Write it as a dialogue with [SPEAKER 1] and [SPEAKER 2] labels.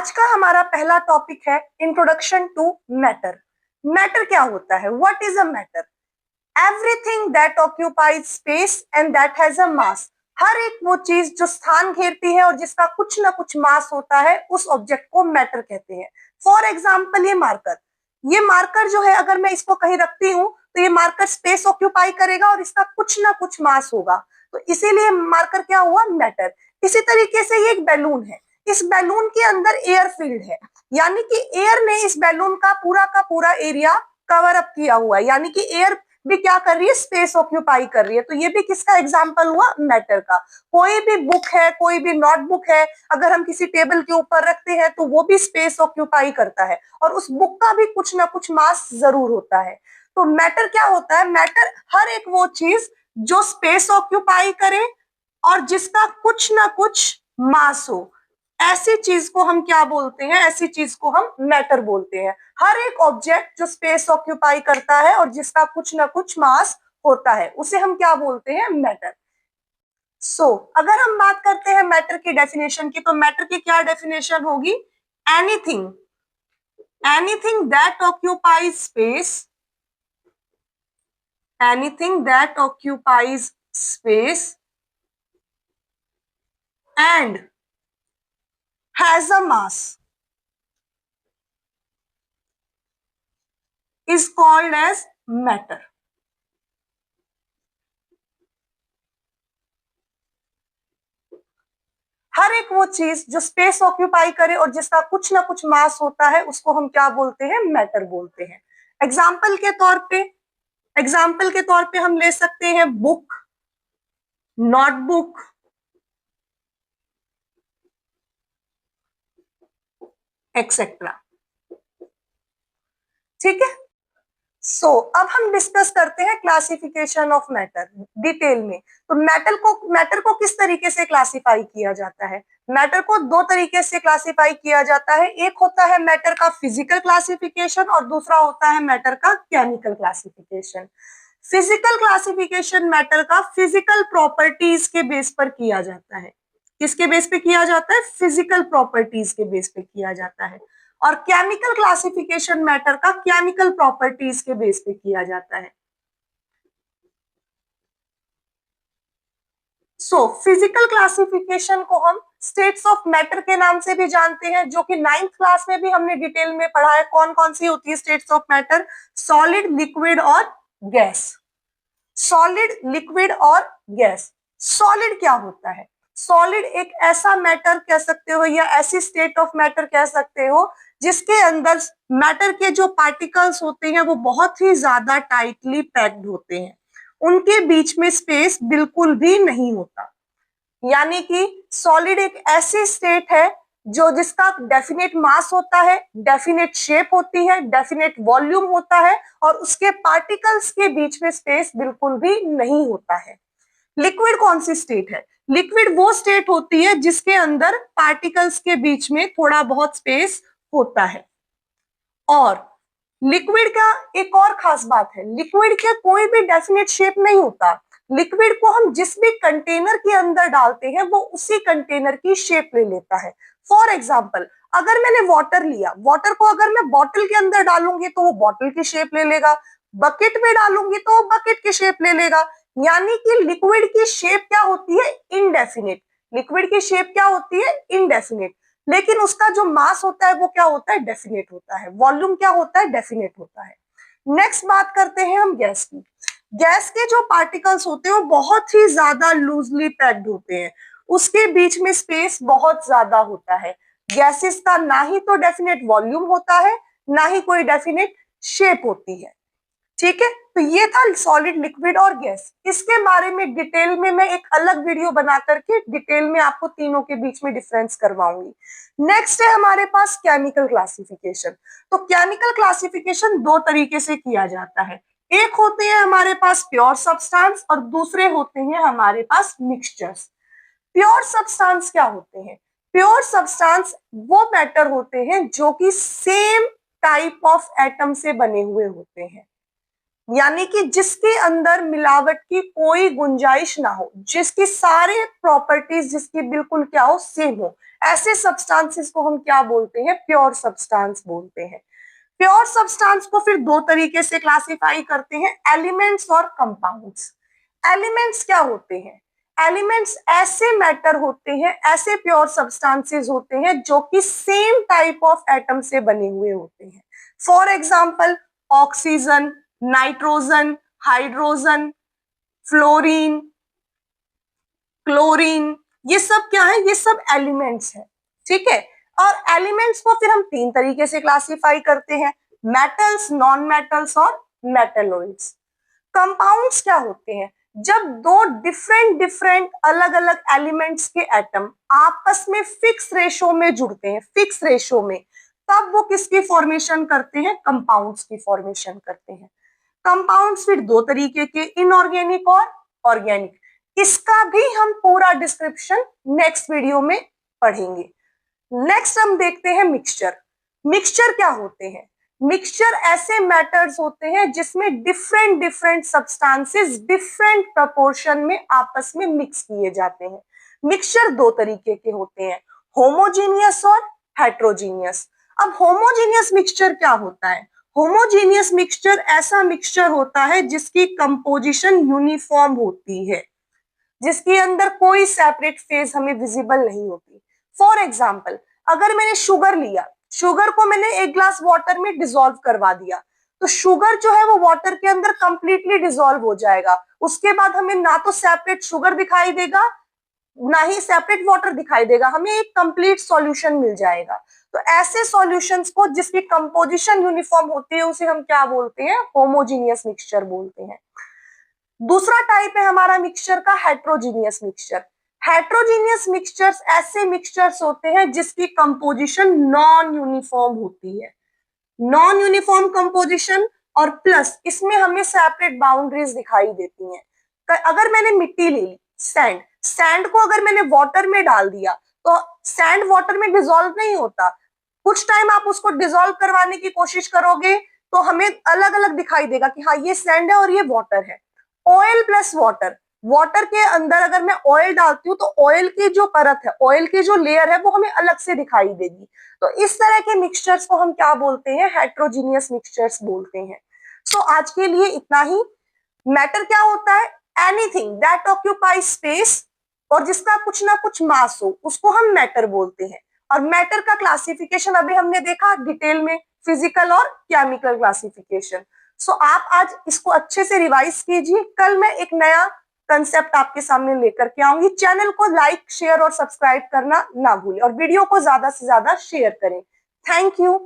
[SPEAKER 1] आज का हमारा पहला टॉपिक है इंट्रोडक्शन टू मैटर। मैटर क्या होता है? What is a matter? Everything that occupies space and that has a mass. हर एक वो चीज जो स्थान घेरती है और जिसका कुछ ना कुछ मास होता है, उस ऑब्जेक्ट को मैटर कहते हैं। फॉर एग्जाम्पल, ये मार्कर जो है, अगर मैं इसको कहीं रखती हूँ तो ये मार्कर स्पेस ऑक्यूपाई करेगा और इसका कुछ ना कुछ मास होगा, तो इसीलिए मार्कर क्या हुआ? मैटर। इसी तरीके से ये एक बैलून है। इस बैलून के अंदर एयर फील्ड है, यानी कि एयर ने इस बैलून का पूरा एरिया कवर अप किया हुआ है, यानी कि एयर भी क्या कर रही है? स्पेस ऑक्यूपाई कर रही है। तो ये भी किसका एग्जाम्पल हुआ? मैटर का। कोई भी बुक है, कोई भी नोटबुक है, अगर हम किसी टेबल के ऊपर रखते हैं तो वो भी स्पेस ऑक्यूपाई करता है और उस बुक का भी कुछ ना कुछ मास जरूर होता है। तो मैटर क्या होता है? मैटर हर एक वो चीज जो स्पेस ऑक्यूपाई करे और जिसका कुछ ना कुछ मास हो, ऐसी चीज को हम क्या बोलते हैं? ऐसी चीज को हम मैटर बोलते हैं। हर एक ऑब्जेक्ट जो स्पेस ऑक्यूपाई करता है और जिसका कुछ ना कुछ मास होता है, उसे हम क्या बोलते हैं? मैटर। अगर हम बात करते हैं मैटर की डेफिनेशन की, तो मैटर की क्या डेफिनेशन होगी? Anything anything that occupies space, anything that occupies space and has a mass is called as matter. हर एक वो चीज जो स्पेस ऑक्यूपाई करे और जिसका कुछ ना कुछ मास होता है, उसको हम क्या बोलते हैं? मैटर बोलते हैं। एग्जाम्पल के तौर पे हम ले सकते हैं बुक, नोटबुक, एक्सेट्रा। ठीक है। अब हम डिस्कस करते हैं क्लासिफिकेशन ऑफ मैटर डिटेल में। तो मैटर को किस तरीके से क्लासिफाई किया जाता है? मैटर को दो तरीके से क्लासिफाई किया जाता है। एक होता है मैटर का फिजिकल क्लासिफिकेशन और दूसरा होता है मैटर का chemical classification. Physical classification matter का फिजिकल प्रॉपर्टीज के बेस पर किया जाता है। किसके बेस पे किया जाता है? फिजिकल प्रॉपर्टीज के बेस पे किया जाता है। और केमिकल क्लासिफिकेशन मैटर का केमिकल प्रॉपर्टीज के बेस पे किया जाता है। फिजिकल क्लासिफिकेशन को हम स्टेट्स ऑफ मैटर के नाम से भी जानते हैं, जो कि 9th क्लास में भी हमने डिटेल में पढ़ा है। कौन कौन सी होती है states of matter? Solid, liquid और गैस। सॉलिड, लिक्विड और गैस। सॉलिड क्या होता है? सॉलिड एक ऐसा मैटर कह सकते हो या ऐसी स्टेट ऑफ मैटर कह सकते हो जिसके अंदर मैटर के जो पार्टिकल्स होते हैं वो बहुत ही ज्यादा टाइटली पैक्ड होते हैं, उनके बीच में स्पेस बिल्कुल भी नहीं होता। यानी कि सॉलिड एक ऐसी स्टेट है जो जिसका डेफिनेट मास होता है, डेफिनेट शेप होती है, डेफिनेट वॉल्यूम होता है और उसके पार्टिकल्स के बीच में स्पेस बिल्कुल भी नहीं होता है। लिक्विड कौन सी स्टेट है? लिक्विड वो स्टेट होती है जिसके अंदर पार्टिकल्स के बीच में थोड़ा बहुत स्पेस होता है। और लिक्विड का एक और खास बात है, लिक्विड के कोई भी डेफिनेट शेप नहीं होता। लिक्विड को हम जिस भी कंटेनर के अंदर डालते हैं वो उसी कंटेनर की शेप ले लेता है। फॉर एग्जाम्पल, अगर मैंने वाटर लिया, वाटर को अगर मैं बॉटल के अंदर डालूंगी तो वो बॉटल की शेप ले लेगा, बकेट में डालूंगी तो वो बकेट की शेप ले लेगा। यानी कि लिक्विड की शेप क्या होती है? इनडेफिनिट। लिक्विड की शेप क्या होती है? इनडेफिनिट। लेकिन उसका जो मास होता है वो क्या होता है? डेफिनेट होता है। वॉल्यूम क्या होता है? डेफिनेट होता है। नेक्स्ट बात करते हैं हम गैस की। गैस के जो पार्टिकल्स होते हैं वो बहुत ही ज्यादा लूजली पैक्ड होते हैं, उसके बीच में स्पेस बहुत ज्यादा होता है। गैसेस का ना ही तो डेफिनेट वॉल्यूम होता है, ना ही कोई डेफिनेट शेप होती है। ठीक है। तो ये था सॉलिड, लिक्विड और गैस। इसके बारे में डिटेल में मैं एक अलग वीडियो बना करके डिटेल में आपको तीनों के बीच में डिफरेंस करवाऊंगी। नेक्स्ट है हमारे पास केमिकल क्लासिफिकेशन। तो केमिकल क्लासिफिकेशन दो तरीके से किया जाता है। एक होते हैं हमारे पास प्योर सब्सटेंस और दूसरे होते हैं हमारे पास मिक्सचर्स। प्योर सब्सटेंस क्या होते हैं? प्योर सब्सटेंस वो मैटर होते हैं जो कि सेम टाइप ऑफ एटम से बने हुए होते हैं। यानी कि जिसके अंदर मिलावट की कोई गुंजाइश ना हो, जिसकी सारे प्रॉपर्टीज जिसकी बिल्कुल क्या हो, सेम हो, ऐसे सब्सटेंसेस को हम क्या बोलते हैं, प्योर सब्सटेंस बोलते हैं। प्योर सब्सटेंस को फिर दो तरीके से क्लासिफाई करते हैं, एलिमेंट्स और कंपाउंड्स। एलिमेंट्स क्या होते हैं? एलिमेंट्स ऐसे मैटर होते हैं, ऐसे प्योर सब्सटेंसेस होते हैं जो कि सेम टाइप ऑफ एटम से बने हुए होते हैं। For example oxygen, nitrogen, hydrogen, fluorine, chlorine, ये सब क्या है, ये सब एलिमेंट्स हैं। ठीक है। और एलिमेंट्स को फिर हम तीन तरीके से क्लासिफाई करते हैं, मेटल्स, नॉन मेटल्स और मेटलॉइड्स। कंपाउंड्स क्या होते हैं? जब दो डिफरेंट डिफरेंट अलग अलग एलिमेंट्स के एटम आपस में फिक्स रेशो में जुड़ते हैं, फिक्स रेशो में, तब वो किसकी फॉर्मेशन करते हैं, कंपाउंड्स की फॉर्मेशन करते हैं। कंपाउंड्स फिर दो तरीके के, इनऑर्गेनिक और ऑर्गेनिक। इसका भी हम पूरा डिस्क्रिप्शन नेक्स्ट वीडियो में पढ़ेंगे। नेक्स्ट हम देखते हैं मिक्सचर। मिक्सचर क्या होते हैं? मिक्सचर ऐसे मैटर्स होते हैं जिसमें different different substances different proportion में आपस में मिक्स किए जाते हैं। मिक्सचर दो तरीके के होते हैं, होमोजीनियस और हेट्रोजीनियस। अब होमोजीनियस मिक्सचर क्या होता है? होमोजीनियस मिक्सचर ऐसा मिक्सचर होता है जिसकी कंपोजिशन यूनिफॉर्म होती है, जिसके अंदर कोई सेपरेट फेज हमें विजिबल नहीं होती। फॉर एग्जाम्पल, अगर मैंने शुगर लिया, शुगर को मैंने एक ग्लास वाटर में डिसॉल्व करवा दिया, तो शुगर जो है वो वाटर के अंदर कंप्लीटली डिसॉल्व हो जाएगा। उसके बाद हमें ना तो सेपरेट शुगर दिखाई देगा, ना ही सेपरेट वाटर दिखाई देगा, हमें एक कंप्लीट सॉल्यूशन मिल जाएगा। तो ऐसे सॉल्यूशंस को जिसकी कंपोजिशन यूनिफॉर्म होती है उसे हम क्या बोलते हैं, होमोजीनियस मिक्सचर बोलते हैं। दूसरा टाइप है हमारा मिक्सचर का, हेट्रोजीनियस मिक्सचर। हेट्रोजीनियस मिक्सचर्स ऐसे मिक्सचर्स होते हैं जिसकी कंपोजिशन नॉन यूनिफॉर्म होती है। नॉन यूनिफॉर्म कंपोजिशन और प्लस इसमें हमें सेपरेट बाउंड्रीज दिखाई देती हैं। अगर मैंने मिट्टी ले ली, सैंड, सैंड को अगर मैंने वाटर में डाल दिया तो सैंड वाटर में डिसॉल्व नहीं होता। कुछ टाइम आप उसको डिसॉल्व करवाने की कोशिश करोगे तो हमें अलग अलग दिखाई देगा कि हाँ ये सैंड है और ये वाटर है। ऑयल प्लस वाटर, वाटर के अंदर अगर मैं ऑयल डालती हूँ तो ऑयल की जो परत है, ऑयल की जो लेयर है वो हमें अलग से दिखाई देगी। तो इस तरह के मिक्सचर्स को हम क्या बोलते हैं, हेट्रोजीनियस मिक्सचर्स बोलते हैं। सो आज के लिए इतना ही। मैटर क्या होता है? एनीथिंग दैट ऑक्यूपाई स्पेस और जिसका कुछ ना कुछ मास हो उसको हम मैटर बोलते हैं। और मैटर का क्लासिफिकेशन अभी हमने देखा डिटेल में, फिजिकल और केमिकल क्लासिफिकेशन। सो आप आज इसको अच्छे से रिवाइज कीजिए, कल मैं एक नया कंसेप्ट आपके सामने लेकर के आऊंगी। चैनल को लाइक, शेयर और सब्सक्राइब करना ना भूलें और वीडियो को ज्यादा से ज्यादा शेयर करें। Thank you.